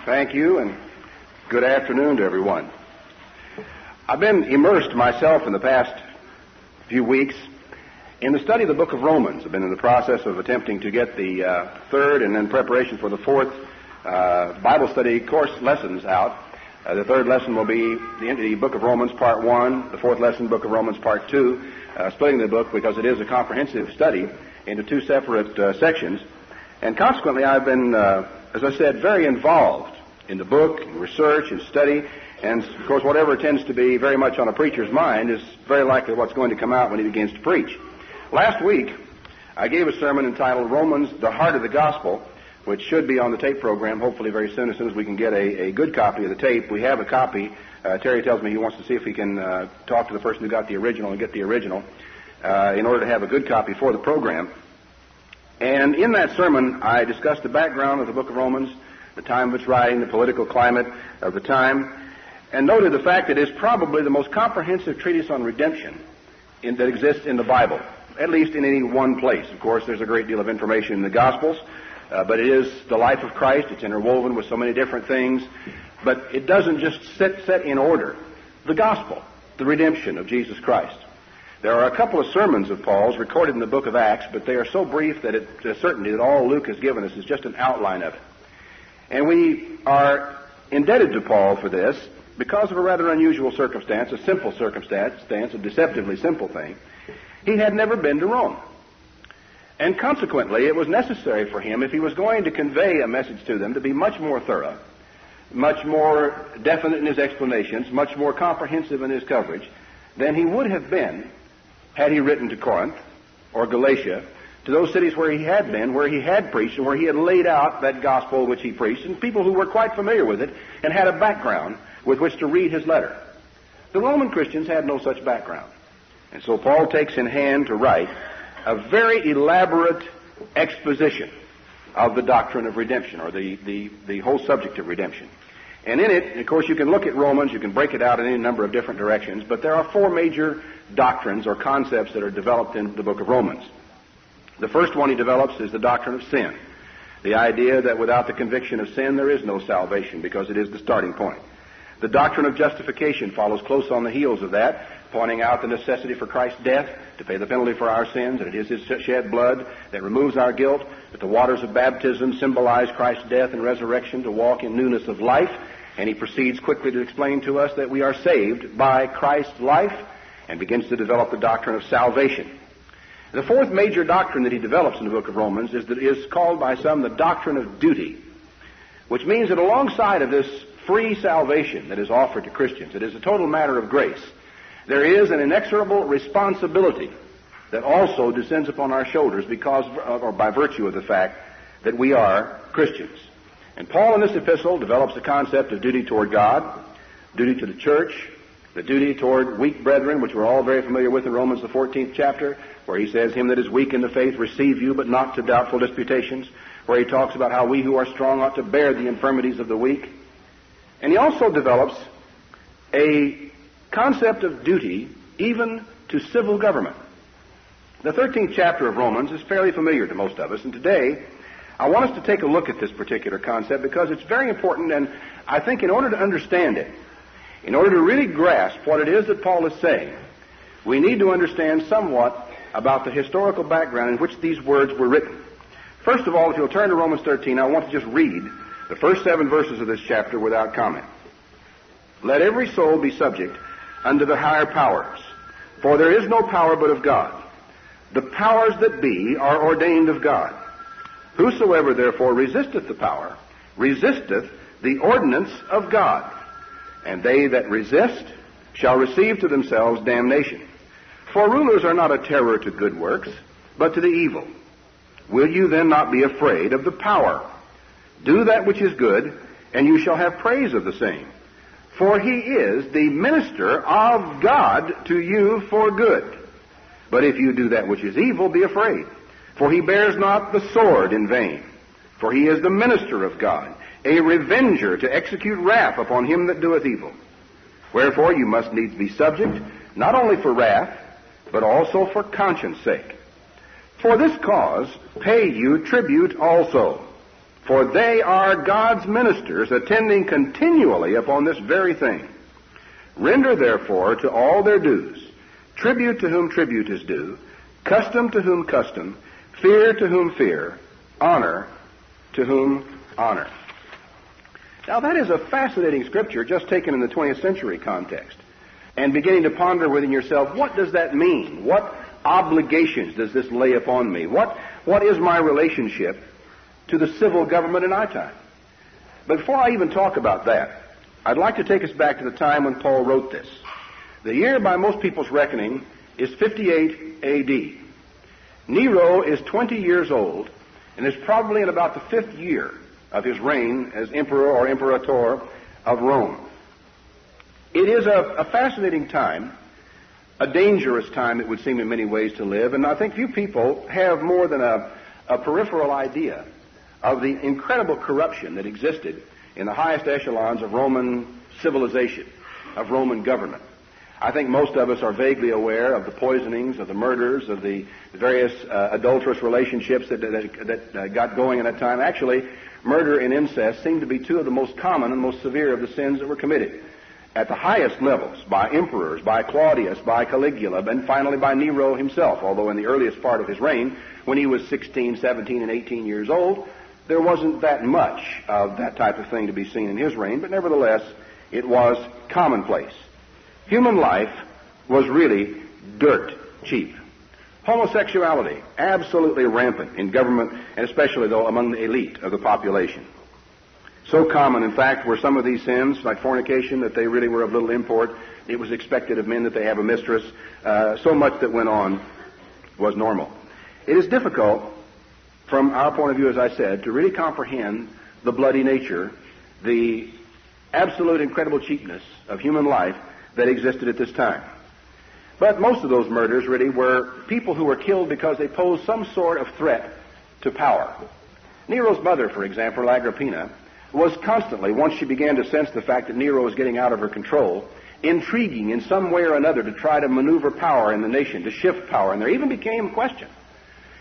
Thank you, and good afternoon to everyone. I've been immersed myself in the past few weeks in the study of the book of Romans. I've been in the process of attempting to get the third and then preparation for the fourth Bible study course lessons out. The third lesson will be the book of Romans Part 1, the fourth lesson, book of Romans Part 2, splitting the book because it is a comprehensive study into two separate sections. And consequently, I've been, as I said, very involved in the book, and research, and study. And, of course, whatever tends to be very much on a preacher's mind is very likely what's going to come out when he begins to preach. Last week, I gave a sermon entitled Romans, the Heart of the Gospel, which should be on the tape program hopefully very soon, as soon as we can get a good copy of the tape. We have a copy. Terry tells me he wants to see if he can talk to the person who got the original and get the original in order to have a good copy for the program. And in that sermon, I discussed the background of the book of Romans, the time of its writing, the political climate of the time, and noted the fact that it is probably the most comprehensive treatise on redemption that exists in the Bible, at least in any one place. Of course, there's a great deal of information in the Gospels, but it is the life of Christ. It's interwoven with so many different things, but it doesn't just set in order the gospel, the redemption of Jesus Christ. There are a couple of sermons of Paul's recorded in the book of Acts, but they are so brief that it's a certainty that all Luke has given us is just an outline of it. And we are indebted to Paul for this because of a rather unusual circumstance, a simple circumstance, a deceptively simple thing. He had never been to Rome. And consequently, it was necessary for him, if he was going to convey a message to them, to be much more thorough, much more definite in his explanations, much more comprehensive in his coverage than he would have been had he written to Corinth or Galatia, to those cities where he had been, where he had preached, and where he had laid out that gospel which he preached, and people who were quite familiar with it and had a background with which to read his letter. The Roman Christians had no such background. And so Paul takes in hand to write a very elaborate exposition of the doctrine of redemption, or the whole subject of redemption. And in it, of course, you can look at Romans, you can break it out in any number of different directions, but there are four major doctrines or concepts that are developed in the book of Romans. The first one he develops is the doctrine of sin, the idea that without the conviction of sin there is no salvation because it is the starting point. The doctrine of justification follows close on the heels of that, pointing out the necessity for Christ's death to pay the penalty for our sins, and it is his shed blood that removes our guilt, that the waters of baptism symbolize Christ's death and resurrection to walk in newness of life, and he proceeds quickly to explain to us that we are saved by Christ's life, and begins to develop the doctrine of salvation. The fourth major doctrine that he develops in the book of Romans is called by some the doctrine of duty, which means that alongside of this free salvation that is offered to Christians, it is a total matter of grace, there is an inexorable responsibility that also descends upon our shoulders because, or by virtue of the fact that we are Christians. And Paul in this epistle develops the concept of duty toward God, duty to the church, the duty toward weak brethren, which we're all very familiar with in Romans the 14th chapter, where he says, "Him that is weak in the faith receive you, but not to doubtful disputations," where he talks about how we who are strong ought to bear the infirmities of the weak. And he also develops a concept of duty even to civil government. The 13th chapter of Romans is fairly familiar to most of us, and today I want us to take a look at this particular concept because it's very important, and I think in order to understand it, in order to really grasp what it is that Paul is saying, we need to understand somewhat about the historical background in which these words were written. First of all, if you'll turn to Romans 13, I want to just read the first 7 verses of this chapter without comment. "Let every soul be subject unto the higher powers, for there is no power but of God. The powers that be are ordained of God. Whosoever therefore resisteth the power, resisteth the ordinance of God. And they that resist shall receive to themselves damnation. For rulers are not a terror to good works, but to the evil. Will you then not be afraid of the power? Do that which is good, and you shall have praise of the same. For he is the minister of God to you for good. But if you do that which is evil, be afraid. For he bears not the sword in vain. For he is the minister of God, a revenger to execute wrath upon him that doeth evil. Wherefore you must needs be subject, not only for wrath, but also for conscience sake. For this cause pay you tribute also. for they are God's ministers, attending continually upon this very thing. Render therefore to all their dues, tribute to whom tribute is due, custom to whom custom, fear to whom fear, honor to whom honor. Now that is a fascinating scripture just taken in the 20th century context. And beginning to ponder within yourself, what does that mean? What obligations does this lay upon me? What is my relationship to the civil government in our time? But before I even talk about that, I'd like to take us back to the time when Paul wrote this. The year by most people's reckoning is 58 A.D. Nero is 20 years old and is probably in about the 5th year of his reign as emperor or imperator of Rome. It is a fascinating time, a dangerous time it would seem in many ways to live, and I think few people have more than a peripheral idea of the incredible corruption that existed in the highest echelons of Roman civilization, of Roman government. I think most of us are vaguely aware of the poisonings, of the murders, of the various adulterous relationships that got going in that time. Actually, murder and incest seem to be two of the most common and most severe of the sins that were committed at the highest levels by emperors, by Claudius, by Caligula, and finally by Nero himself, although in the earliest part of his reign, when he was 16, 17, and 18 years old, there wasn't that much of that type of thing to be seen in his reign, but nevertheless, it was commonplace. Human life was really dirt cheap. Homosexuality, absolutely rampant in government, and especially, though, among the elite of the population. So common, in fact, were some of these sins, like fornication, that they really were of little import. It was expected of men that they have a mistress. So much that went on was normal. It is difficult, from our point of view, as I said, to really comprehend the bloody nature, the absolute incredible cheapness of human life that existed at this time. But most of those murders really were people who were killed because they posed some sort of threat to power. Nero's mother, for example, Agrippina, was constantly, once she began to sense the fact that Nero was getting out of her control, intriguing in some way or another to try to maneuver power in the nation, to shift power. And there even became a question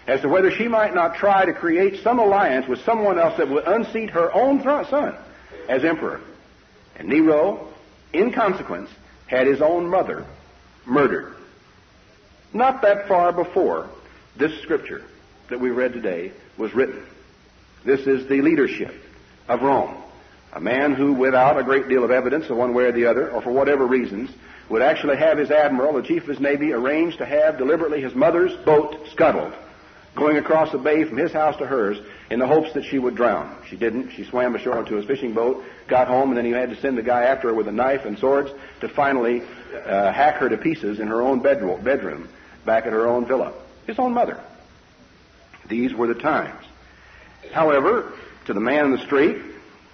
as to whether she might not try to create some alliance with someone else that would unseat her own son as emperor. And Nero, in consequence, had his own mother murdered. Not that far before this scripture that we read today was written. This is the leadership of Rome. A man who, without a great deal of evidence of one way or the other, or for whatever reasons, would actually have his admiral, the chief of his navy, arrange to have deliberately his mother's boat scuttled, going across the bay from his house to hers in the hopes that she would drown. She didn't. She swam ashore to his fishing boat, got home, and then he had to send the guy after her with a knife and swords to finally hack her to pieces in her own bedroom back at her own villa. His own mother. These were the times. However, to the man in the street,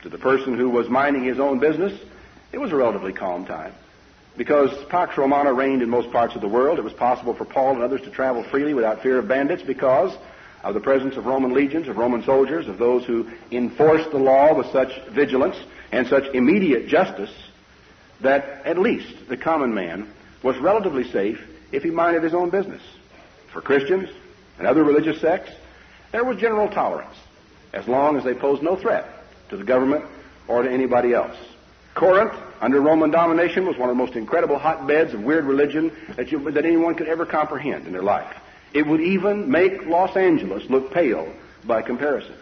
to the person who was minding his own business, it was a relatively calm time. Because Pax Romana reigned in most parts of the world, it was possible for Paul and others to travel freely without fear of bandits because of the presence of Roman legions, of Roman soldiers, of those who enforced the law with such vigilance and such immediate justice that at least the common man was relatively safe if he minded his own business. For Christians and other religious sects, there was general tolerance, as long as they posed no threat to the government or to anybody else. Corinth, under Roman domination, was one of the most incredible hotbeds of weird religion that anyone could ever comprehend in their life. It would even make Los Angeles look pale by comparison.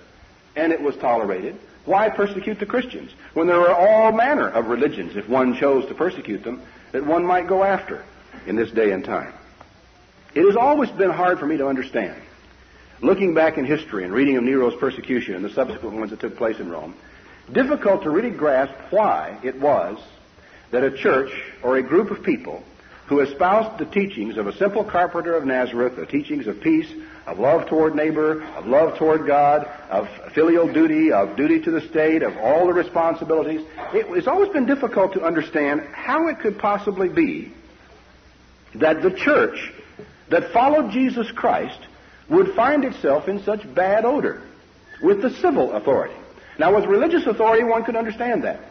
And it was tolerated. Why persecute the Christians when there are all manner of religions, if one chose to persecute them, that one might go after in this day and time? It has always been hard for me to understand, looking back in history and reading of Nero's persecution and the subsequent ones that took place in Rome, difficult to really grasp why it was that a church or a group of people who espoused the teachings of a simple carpenter of Nazareth, the teachings of peace, of love toward neighbor, of love toward God, of filial duty, of duty to the state, of all the responsibilities, it's always been difficult to understand how it could possibly be that the church that followed Jesus Christ would find itself in such bad odor with the civil authority. Now, with religious authority, one could understand that,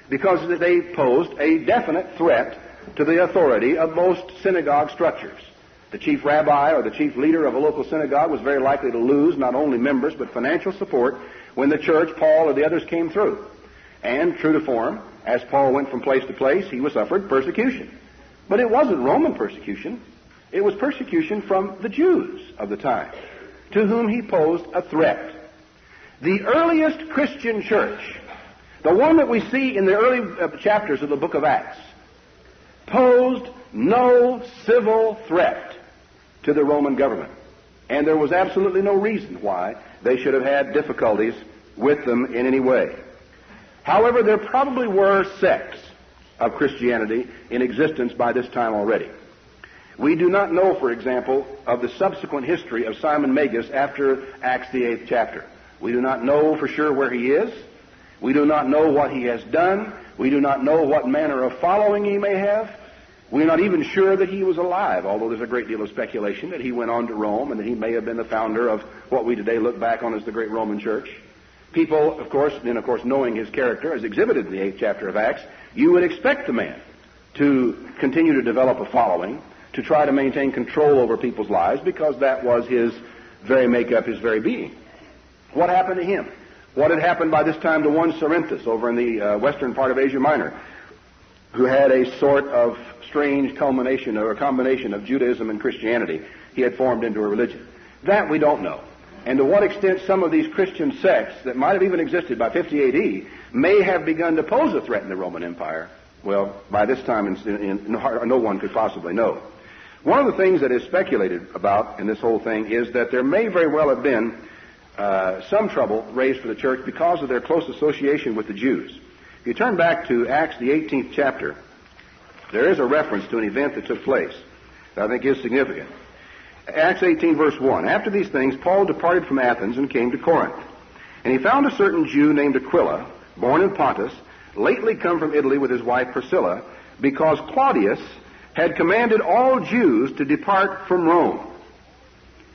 because they posed a definite threat to the authority of most synagogue structures. The chief rabbi or the chief leader of a local synagogue was very likely to lose not only members but financial support when the church, Paul, or the others came through. And true to form, as Paul went from place to place, he suffered persecution. But it wasn't Roman persecution. It was persecution from the Jews of the time, to whom he posed a threat. The earliest Christian church, the one that we see in the early chapters of the book of Acts, posed no civil threat to the Roman government. And there was absolutely no reason why they should have had difficulties with them in any way. However, there probably were sects of Christianity in existence by this time already. We do not know, for example, of the subsequent history of Simon Magus after Acts the 8th chapter. We do not know for sure where he is. We do not know what he has done. We do not know what manner of following he may have. We're not even sure that he was alive, although there's a great deal of speculation that he went on to Rome and that he may have been the founder of what we today look back on as the great Roman Church. People, of course, knowing his character as exhibited in the 8th chapter of Acts, you would expect the man to continue to develop a following, to try to maintain control over people's lives, because that was his very makeup, his very being. What happened to him? What had happened by this time to one Cerinthus over in the western part of Asia Minor, who had a sort of strange culmination or a combination of Judaism and Christianity he had formed into a religion? That we don't know. And to what extent some of these Christian sects that might have even existed by 50 A.D. may have begun to pose a threat in the Roman Empire, well, by this time no one could possibly know. One of the things that is speculated about in this whole thing is that there may very well have been some trouble raised for the church because of their close association with the Jews. If you turn back to Acts the 18th chapter, there is a reference to an event that took place that I think is significant. Acts 18 verse 1, after these things Paul departed from Athens and came to Corinth. And he found a certain Jew named Aquila, born in Pontus, lately come from Italy with his wife Priscilla, because Claudius had commanded all Jews to depart from Rome.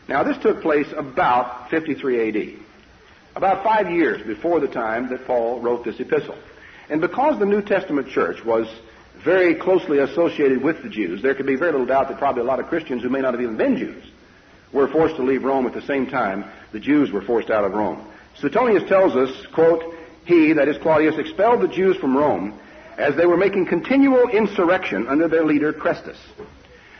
Now this took place about 53 A.D., about 5 years before the time that Paul wrote this epistle. And because the New Testament church was very closely associated with the Jews, there could be very little doubt that probably a lot of Christians who may not have even been Jews were forced to leave Rome at the same time the Jews were forced out of Rome. Suetonius tells us, quote, he, that is Claudius, expelled the Jews from Rome as they were making continual insurrection under their leader Chrestus.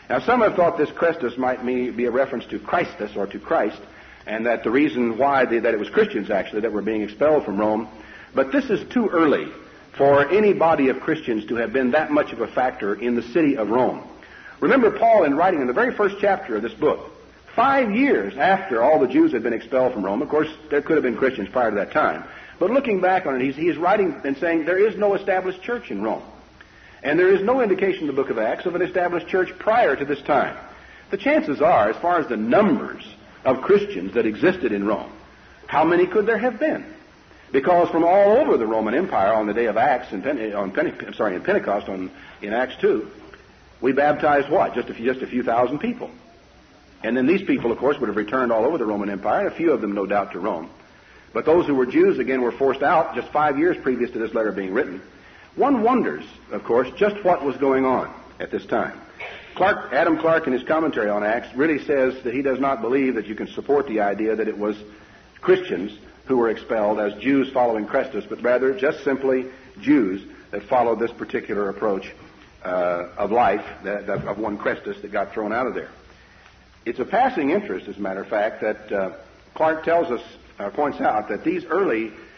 Now some have thought this Chrestus might be a reference to Christus or to Christ, and that the reason why that it was Christians actually that were being expelled from Rome. But this is too early for any body of Christians to have been that much of a factor in the city of Rome. Remember Paul, in writing in the very first chapter of this book, 5 years after all the Jews had been expelled from Rome, of course there could have been Christians prior to that time, but looking back on it, he's writing and saying there is no established church in Rome. And there is no indication in the book of Acts of an established church prior to this time. The chances are, as far as the numbers of Christians that existed in Rome, how many could there have been? Because from all over the Roman Empire on the day of Acts, in Pentecost, in Acts 2, we baptized what? Just a few thousand people. And then these people, of course, would have returned all over the Roman Empire, and a few of them, no doubt, to Rome. But those who were Jews, again, were forced out just 5 years previous to this letter being written. One wonders, of course, just what was going on at this time. Adam Clark, in his commentary on Acts, really says that he does not believe that you can support the idea that it was Christians who were expelled as Jews following Chrestus, but rather just simply Jews that followed this particular approach of life, of one Chrestus that got thrown out of there. It's a passing interest, as a matter of fact, that Clark tells us, points out that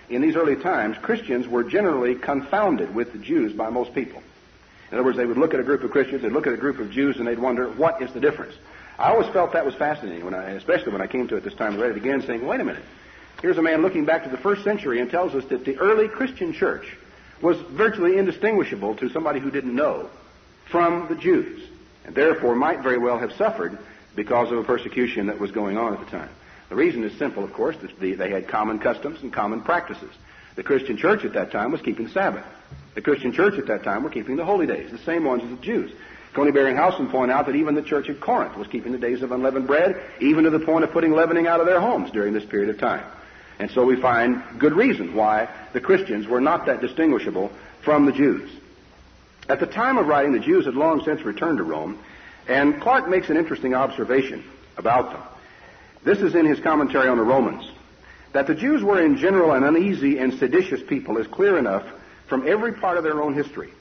in these early times, Christians were generally confounded with the Jews by most people. In other words, they would look at a group of Christians, they'd look at a group of Jews, and they'd wonder, what is the difference? I always felt that was fascinating, especially when I came to it this time and read it again, saying, wait a minute. Here's a man looking back to the first century and tells us that the early Christian church was virtually indistinguishable to somebody who didn't know from the Jews, and therefore might very well have suffered because of a persecution that was going on at the time. The reason is simple, of course, that they had common customs and common practices. The Christian church at that time was keeping Sabbath. The Christian church at that time were keeping the holy days, the same ones as the Jews. Coney Barringhausen pointed out that even the church at Corinth was keeping the days of unleavened bread, even to the point of putting leavening out of their homes during this period of time. And so we find good reason why the Christians were not that distinguishable from the Jews. At the time of writing, the Jews had long since returned to Rome, and Clark makes an interesting observation about them. This is in his commentary on the Romans. That the Jews were in general an uneasy and seditious people is clear enough from every part of their own history.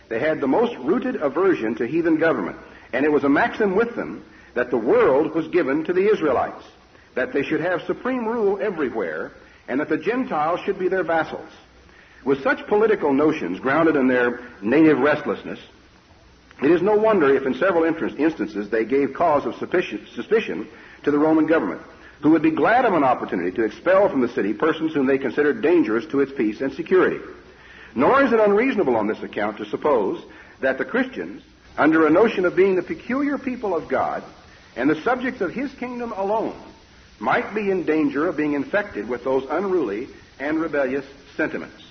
They had the most rooted aversion to heathen government, and it was a maxim with them that the world was given to the Israelites, that they should have supreme rule everywhere, and that the Gentiles should be their vassals. With such political notions grounded in their native restlessness, it is no wonder if in several instances they gave cause of suspicion to the Roman government, who would be glad of an opportunity to expel from the city persons whom they considered dangerous to its peace and security. Nor is it unreasonable on this account to suppose that the Christians, under a notion of being the peculiar people of God and the subjects of His kingdom alone, might be in danger of being infected with those unruly and rebellious sentiments.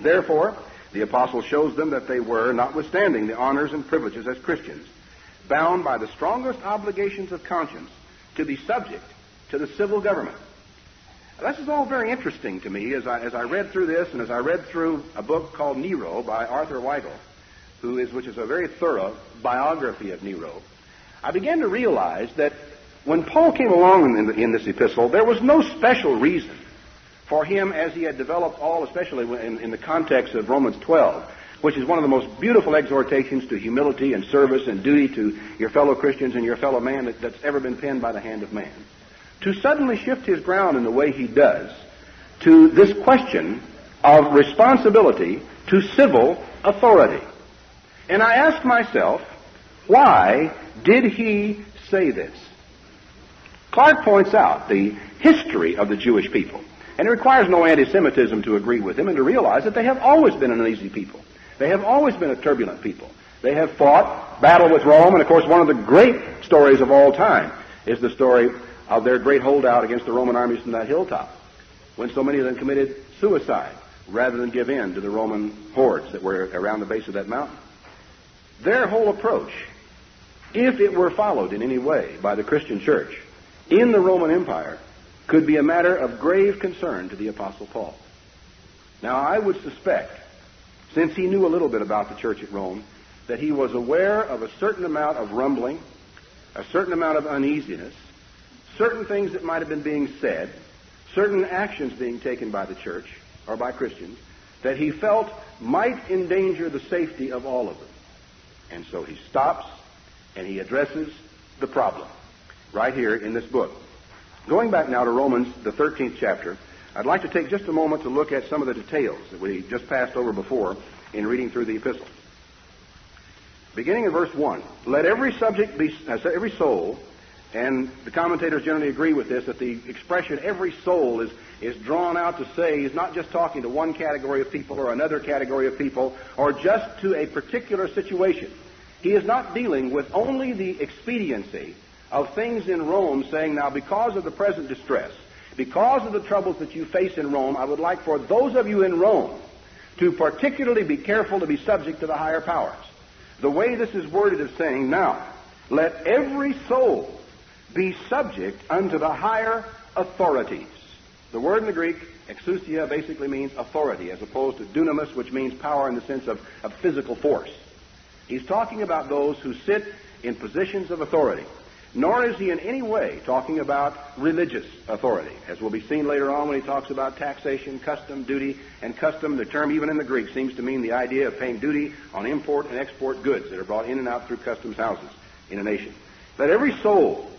Therefore, the apostle shows them that they were, notwithstanding the honors and privileges as Christians, bound by the strongest obligations of conscience to be subject to the civil government. This is all very interesting to me as I read through this, and as I read through a book called Nero by Arthur Weigel, which is a very thorough biography of Nero. I began to realize that when Paul came along in this epistle, there was no special reason for him, as he had developed all, especially in the context of Romans 12, which is one of the most beautiful exhortations to humility and service and duty to your fellow Christians and your fellow man that's ever been penned by the hand of man, to suddenly shift his ground in the way he does to this question of responsibility to civil authority. And I asked myself, why did he say this? Clark points out the history of the Jewish people. And it requires no anti-Semitism to agree with him and to realize that they have always been an uneasy people. They have always been a turbulent people. They have fought battle with Rome, and of course one of the great stories of all time is the story of their great holdout against the Roman armies from that hilltop, when so many of them committed suicide rather than give in to the Roman hordes that were around the base of that mountain. Their whole approach, if it were followed in any way by the Christian church in the Roman Empire, could be a matter of grave concern to the Apostle Paul. Now, I would suspect, since he knew a little bit about the church at Rome, that he was aware of a certain amount of rumbling, a certain amount of uneasiness, certain things that might have been being said, certain actions being taken by the church or by Christians, that he felt might endanger the safety of all of them. And so he stops and he addresses the problem right here in this book. Going back now to Romans, the 13th chapter, I'd like to take just a moment to look at some of the details that we just passed over before in reading through the epistle. Beginning in verse 1, let every subject be, every soul, and the commentators generally agree with this, that the expression every soul is drawn out to say he's not just talking to one category of people or another category of people or just to a particular situation. He is not dealing with only the expediency of things in Rome, saying, now because of the present distress, because of the troubles that you face in Rome, I would like for those of you in Rome to particularly be careful to be subject to the higher powers. The way this is worded is saying, now, let every soul be subject unto the higher authorities. The word in the Greek, exousia, basically means authority, as opposed to dunamis, which means power in the sense of physical force. He's talking about those who sit in positions of authority. Nor is he in any way talking about religious authority, as will be seen later on when he talks about taxation, custom, duty, and custom. The term, even in the Greek, seems to mean the idea of paying duty on import and export goods that are brought in and out through customs houses in a nation. Let every soul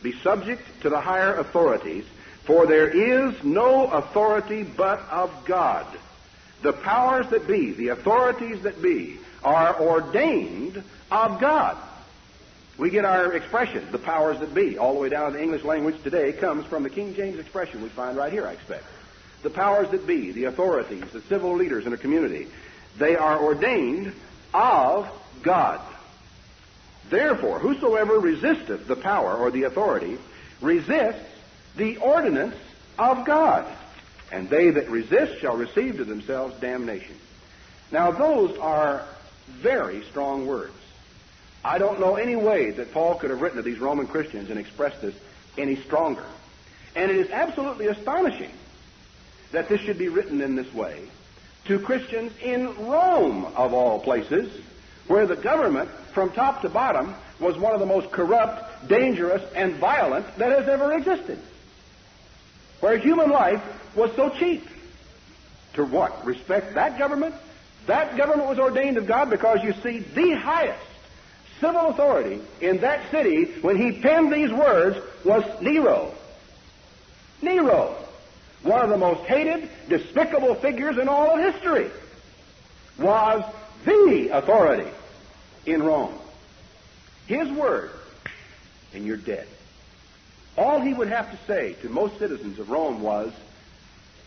be subject to the higher authorities, for there is no authority but of God. The powers that be, the authorities that be, are ordained of God. We get our expression, the powers that be, all the way down to the English language today, comes from the King James expression we find right here, I expect. The powers that be, the authorities, the civil leaders in a community, they are ordained of God. Therefore, whosoever resisteth the power or the authority resists the ordinance of God, and they that resist shall receive to themselves damnation. Now, those are very strong words. I don't know any way that Paul could have written to these Roman Christians and expressed this any stronger. And it is absolutely astonishing that this should be written in this way to Christians in Rome, of all places, where the government, from top to bottom, was one of the most corrupt, dangerous, and violent that has ever existed. where human life was so cheap. To what? Respect that government? That government was ordained of God because, you see, the highest civil authority in that city when he penned these words was Nero. Nero, one of the most hated, despicable figures in all of history, was the authority in Rome. His word, and you're dead. All he would have to say to most citizens of Rome was,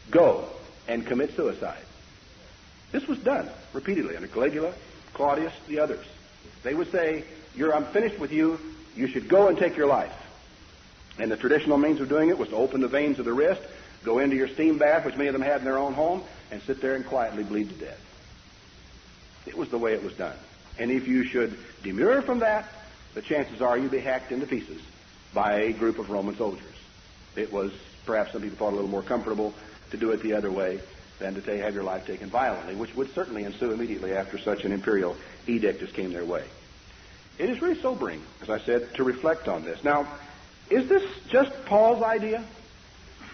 go and commit suicide. This was done repeatedly under Caligula, Claudius, the others. They would say, I'm finished with you. You should go and take your life. And the traditional means of doing it was to open the veins of the wrist, go into your steam bath, which many of them had in their own home, and sit there and quietly bleed to death. It was the way it was done. And if you should demur from that, the chances are you'd be hacked into pieces by a group of Roman soldiers. It was, perhaps some people thought, a little more comfortable to do it the other way than to have your life taken violently, which would certainly ensue immediately after such an imperial edict as came their way. It is really sobering, as I said, to reflect on this. Now, is this just Paul's idea?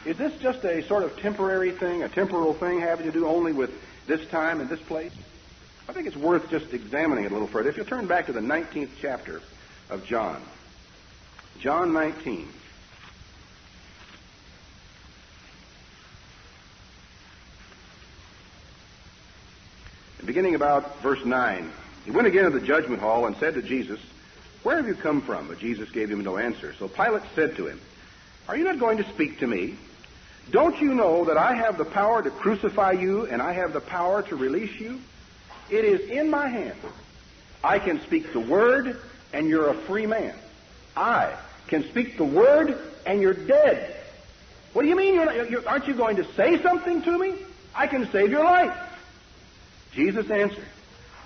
Is this just a sort of temporary thing, a temporal thing having to do only with this time and this place? I think it's worth just examining it a little further. If you turn back to the 19th chapter of John, John 19. And beginning about verse 9, he went again to the judgment hall and said to Jesus, where have you come from? But Jesus gave him no answer. So Pilate said to him, are you not going to speak to me? Don't you know that I have the power to crucify you and I have the power to release you? It is in my hand. I can speak the word and you're a free man. I can speak the word and you're dead. What do you mean? Aren't you going to say something to me? I can save your life. Jesus answered,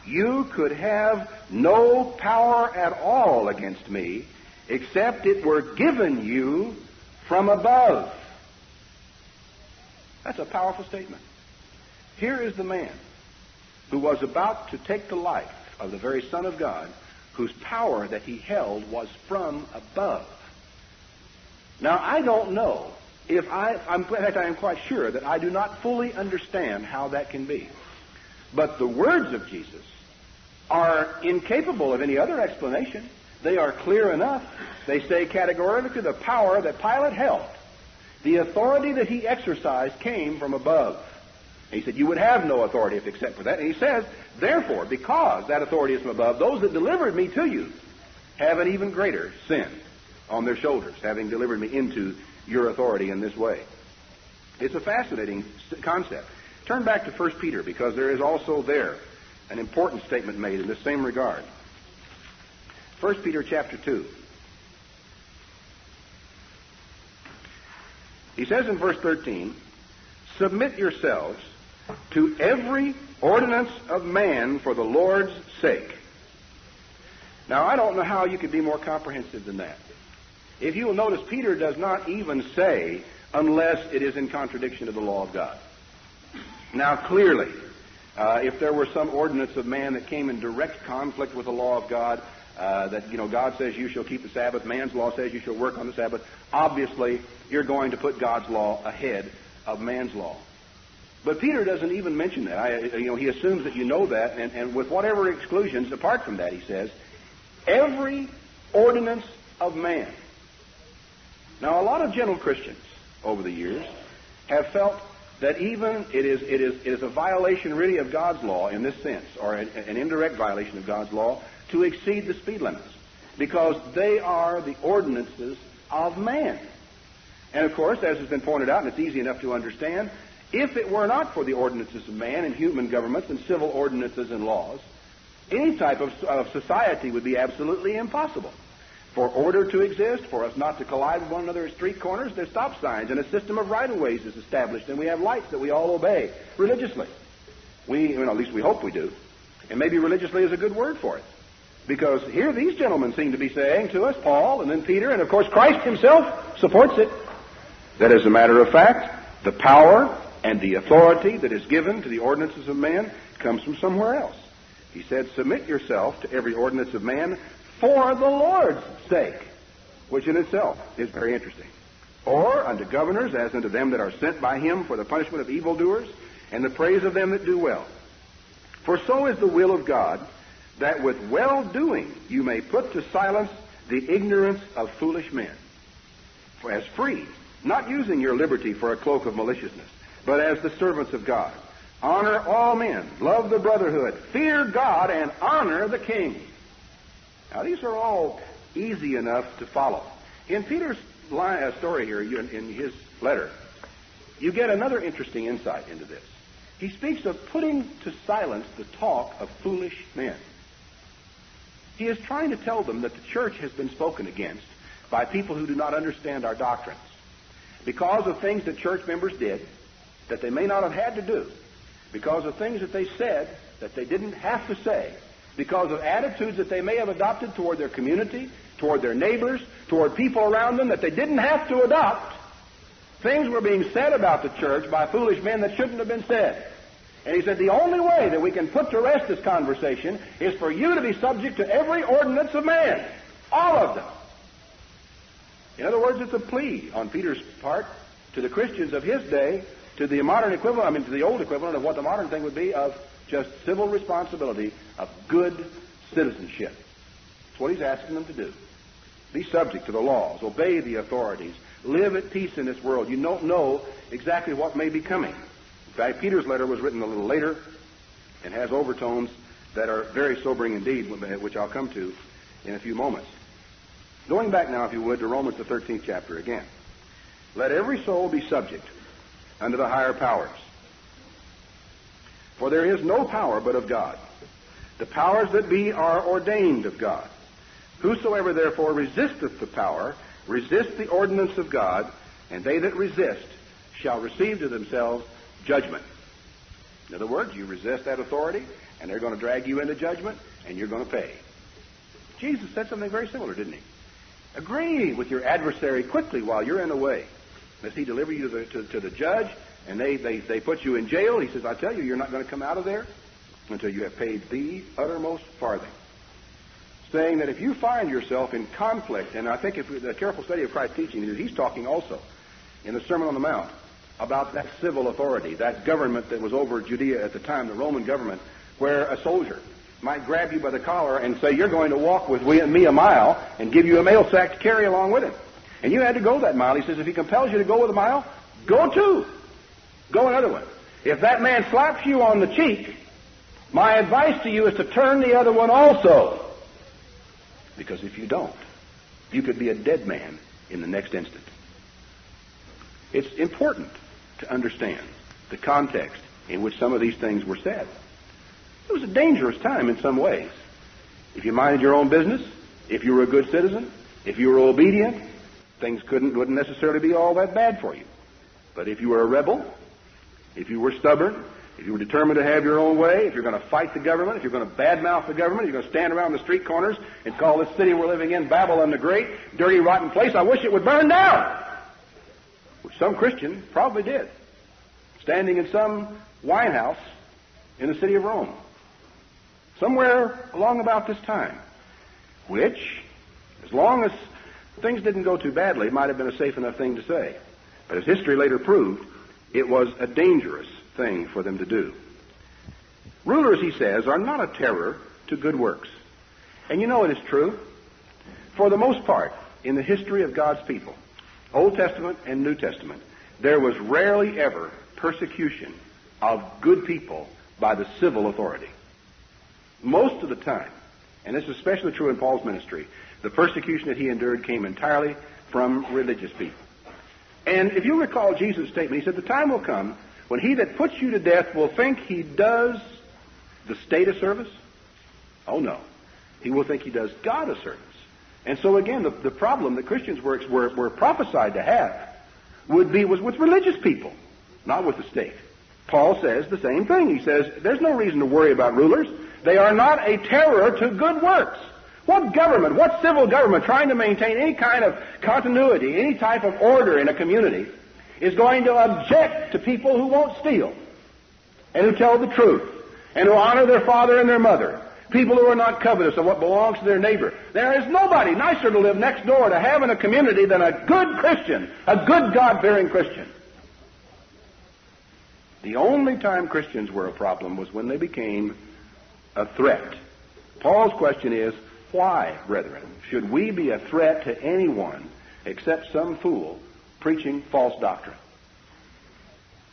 you could have no power at all against me except it were given you from above. That's a powerful statement. Here is the man who was about to take the life of the very Son of God, whose power that he held was from above. Now, I don't know if in fact, I am quite sure that I do not fully understand how that can be. But the words of Jesus are incapable of any other explanation. They are clear enough. They say categorically the power that Pilate held, the authority that he exercised came from above. And he said, you would have no authority except for that. And he says, therefore, because that authority is from above, those that delivered me to you have an even greater sin on their shoulders, having delivered me into your authority in this way. It's a fascinating concept. Turn back to 1 Peter, because there is also there an important statement made in this same regard. 1 Peter chapter 2. He says in verse 13, submit yourselves to every ordinance of man for the Lord's sake. Now, I don't know how you could be more comprehensive than that. If you will notice, Peter does not even say, unless it is in contradiction to the law of God. Now, clearly, if there were some ordinance of man that came in direct conflict with the law of God, God says you shall keep the Sabbath, man's law says you shall work on the Sabbath, obviously you're going to put God's law ahead of man's law. But Peter doesn't even mention that. He assumes that you know that, and with whatever exclusions, apart from that, he says, every ordinance of man. Now, a lot of gentle Christians over the years have felt that even it is a violation really of God's law in this sense, or an indirect violation of God's law, to exceed the speed limits, because they are the ordinances of man. And of course, as has been pointed out, and it's easy enough to understand, if it were not for the ordinances of man and human governments and civil ordinances and laws, any type of society would be absolutely impossible. For order to exist, for us not to collide with one another at street corners, there's stop signs, and a system of right-of-ways is established, and we have lights that we all obey religiously. At least we hope we do. And maybe religiously is a good word for it. Because here these gentlemen seem to be saying to us, Paul and then Peter, and of course Christ himself supports it, that as a matter of fact, the power and the authority that is given to the ordinances of man comes from somewhere else. He said, submit yourself to every ordinance of man for the Lord's sake, which in itself is very interesting. Or unto governors, as unto them that are sent by him for the punishment of evildoers, and the praise of them that do well. For so is the will of God, that with well-doing you may put to silence the ignorance of foolish men. For as free, not using your liberty for a cloak of maliciousness, but as the servants of God. Honor all men, love the brotherhood, fear God, and honor the king. Now these are all easy enough to follow. In Peter's story here, in his letter, you get another interesting insight into this. He speaks of putting to silence the talk of foolish men. He is trying to tell them that the church has been spoken against by people who do not understand our doctrines. Because of things that church members did that they may not have had to do. Because of things that they said that they didn't have to say. Because of attitudes that they may have adopted toward their community, toward their neighbors, toward people around them that they didn't have to adopt. Things were being said about the church by foolish men that shouldn't have been said. And he said the only way that we can put to rest this conversation is for you to be subject to every ordinance of man. All of them. In other words, it's a plea on Peter's part to the Christians of his day, to the modern equivalent, to the old equivalent of what the modern thing would be of just civil responsibility of good citizenship. That's what he's asking them to do. Be subject to the laws, obey the authorities, live at peace in this world. You don't know exactly what may be coming. In fact, Peter's letter was written a little later and has overtones that are very sobering indeed, which I'll come to in a few moments. Going back now, if you would, to Romans the 13th chapter again. Let every soul be subject unto the higher powers. For there is no power but of God. The powers that be are ordained of God. Whosoever therefore resisteth the power, resist the ordinance of God, and they that resist shall receive to themselves judgment. In other words, you resist that authority, and they're going to drag you into judgment, and you're going to pay. Jesus said something very similar, didn't he? Agree with your adversary quickly while you're in the way, lest he deliver you to the judge, and they put you in jail. He says, I tell you, you're not going to come out of there until you have paid the uttermost farthing. Saying that if you find yourself in conflict, and I think if a careful study of Christ's teaching, he's talking also in the Sermon on the Mount about that civil authority, that government that was over Judea at the time, the Roman government, where a soldier might grab you by the collar and say, you're going to walk with me a mile, and give you a mail sack to carry along with him. And you had to go that mile. He says, if he compels you to go with a mile, go two. Go another one. If that man slaps you on the cheek, my advice to you is to turn the other one also. Because if you don't, you could be a dead man in the next instant. It's important to understand the context in which some of these things were said. It was a dangerous time in some ways. If you minded your own business, if you were a good citizen, if you were obedient, things wouldn't necessarily be all that bad for you. But if you were a rebel, if you were stubborn, if you were determined to have your own way, if you're going to fight the government, if you're going to badmouth the government, if you're going to stand around the street corners and call this city we're living in Babylon the Great, dirty, rotten place, I wish it would burn down. Which some Christian probably did. Standing in some wine house in the city of Rome. Somewhere along about this time. Which, as long as things didn't go too badly, might have been a safe enough thing to say. But as history later proved, it was a dangerous thing for them to do. Rulers, he says, are not a terror to good works. And you know it is true. For the most part, in the history of God's people, Old Testament and New Testament, there was rarely ever persecution of good people by the civil authority. Most of the time, and this is especially true in Paul's ministry, the persecution that he endured came entirely from religious people. And if you recall Jesus' statement, he said, the time will come when he that puts you to death will think he does the state a service. Oh, no. He will think he does God a service. And so, again, the problem that Christians were prophesied to have was with religious people, not with the state. Paul says the same thing. He says, there's no reason to worry about rulers. They are not a terror to good works. What government, what civil government trying to maintain any kind of continuity, any type of order in a community is going to object to people who won't steal and who tell the truth and who honor their father and their mother People who are not covetous of what belongs to their neighbor. There is nobody nicer to live next door to have in a community than a good Christian, a good God-fearing Christian. The only time Christians were a problem was when they became a threat. Paul's question is, why, brethren, should we be a threat to anyone except some fool preaching false doctrine?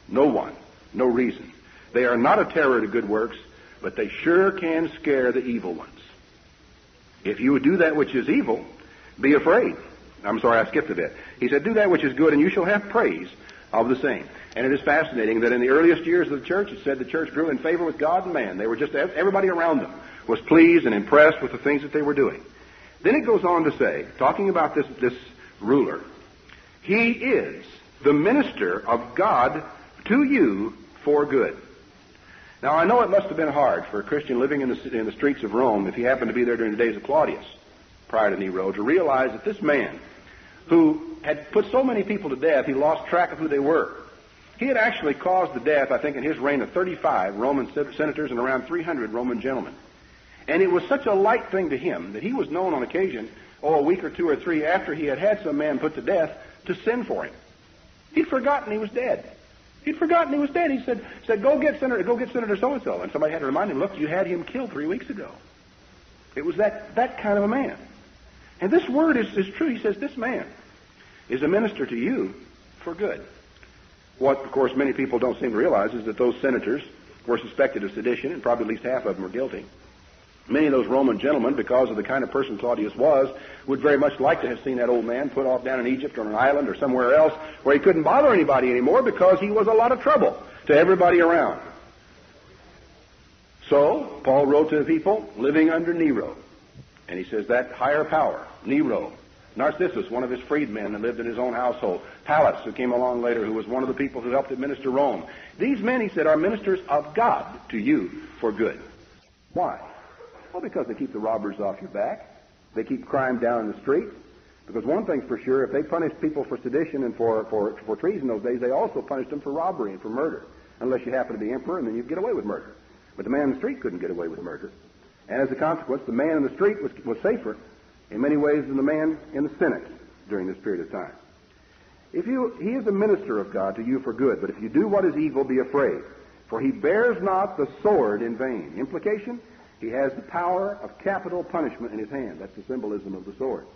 No one, no reason. They are not a terror to good works, but they sure can scare the evil ones. If you would do that which is evil, be afraid. I'm sorry, I skipped a bit. He said, do that which is good, and you shall have praise of the same. And it is fascinating that in the earliest years of the church, it said the church grew in favor with God and man. They were just, everybody around them was pleased and impressed with the things that they were doing. Then it goes on to say, talking about this ruler, he is the minister of God to you for good. Now, I know it must have been hard for a Christian living in the streets of Rome, if he happened to be there during the days of Claudius, prior to Nero, to realize that this man, who had put so many people to death, he lost track of who they were. He had actually caused the death, I think, in his reign of 35 Roman senators and around 300 Roman gentlemen. And it was such a light thing to him that he was known on occasion, a week or two or three after he had had some man put to death, to send for him. He'd forgotten he was dead. He'd forgotten he was dead. He said, go get Senator so-and-so. And somebody had to remind him, look, you had him killed 3 weeks ago. It was that kind of a man. And this word is true. He says, this man is a minister to you for good. What, of course, many people don't seem to realize is that those senators were suspected of sedition, and probably at least half of them were guilty. Many of those Roman gentlemen, because of the kind of person Claudius was, would very much like to have seen that old man put off down in Egypt or on an island or somewhere else where he couldn't bother anybody anymore because he was a lot of trouble to everybody around. So, Paul wrote to the people living under Nero. And he says that higher power, Nero, Narcissus, one of his freedmen that lived in his own household, Pallas, who came along later, who was one of the people who helped administer Rome. These men, he said, are ministers of God to you for good. Why? Well, because they keep the robbers off your back. They keep crime down in the street. Because one thing's for sure, if they punished people for sedition and for treason those days, they also punished them for robbery and for murder. Unless you happen to be emperor, and then you'd get away with murder. But the man in the street couldn't get away with murder. And as a consequence, the man in the street was safer in many ways than the man in the Senate during this period of time. He is a minister of God to you for good, but if you do what is evil, be afraid. For he bears not the sword in vain. Implication? He has the power of capital punishment in his hand. That's the symbolism of the sword.